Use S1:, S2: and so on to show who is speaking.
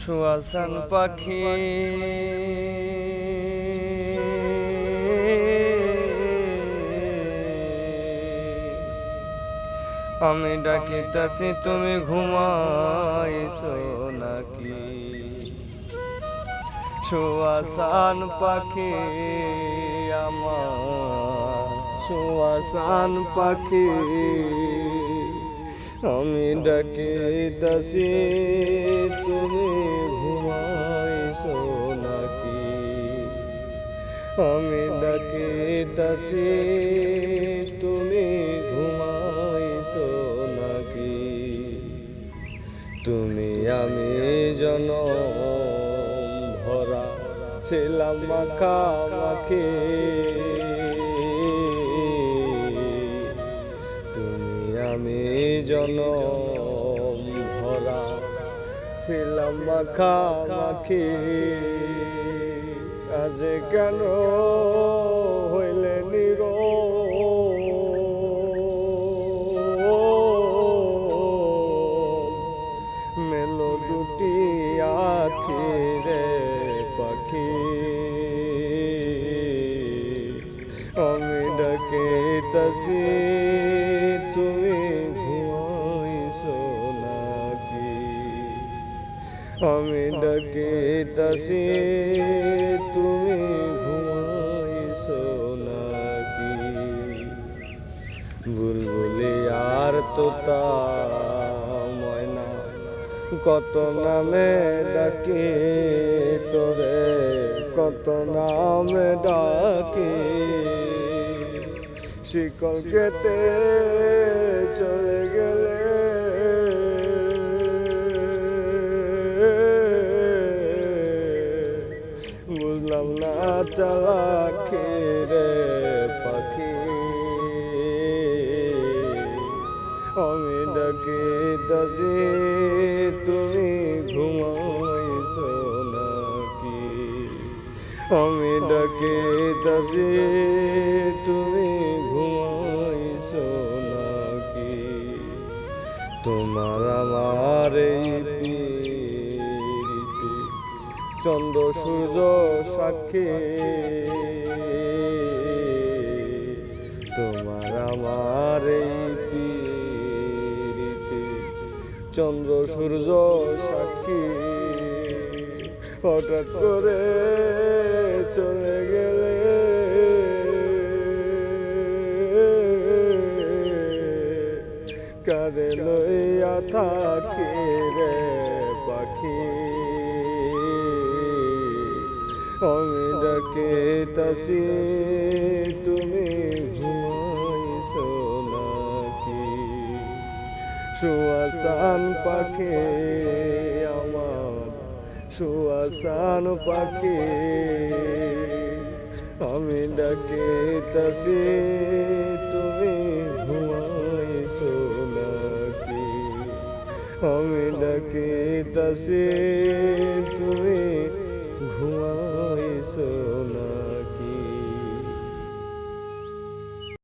S1: সুয়াসান পাখি আমি ডাকিতাছি তুমি ঘুমাইছো নাকি? সুয়াসান পাখি আমার, সুয়াসান পাখি আমি ডাকিতাছি তুমি ঘুমাইছো নাকি? আমি ডাকিতাছি তুমি ঘুমাইছো নাকি? তুমি আমি জনম ভরা ছিলাম মাখামাখি, তুমি আমি জনম ভরা ছিলাম মাখামাখি। আজ কেন হইলে নীরব, মেলো দুটি আখি রে পাখি, আমি ডাকিতাছি তুমি ঘুমাইছো নাকি? আমি ডাকিতাছি তুমি ঘুমাইছো নাকি? বুলবুলি আর তোতা ময়না কত নামে ডাকি তোরে, কত নামে ডাকি। শিকল কেটে চলে গেলে বুঝলাম না চালাকি রে পাখি, আমি ডাকিতাছি তুমি ঘুমাইছো নাকি? আমি ডাকিতাছি তুমি ঘুমাইছো নাকি? তোমার আমার এই পীড়িতে চন্দ্র সূর্য সাক্ষী, তোমার আমার এই পীড়িতে চন্দ্র সূর্য সাক্ষী। হঠাৎ করে চলে গেলে কারে লইয়া থাকি রে পাখি, আমি ডাকিতাছি তুমি ঘুমাইছো নাকি? সুয়াসান পাখি আমার, সুয়াসান পাখি আমি ডাকিতাছি তুমি ঘুমাইছো নাকি? আমি ডাকিতাছি তুমি ঘুমাইছো না।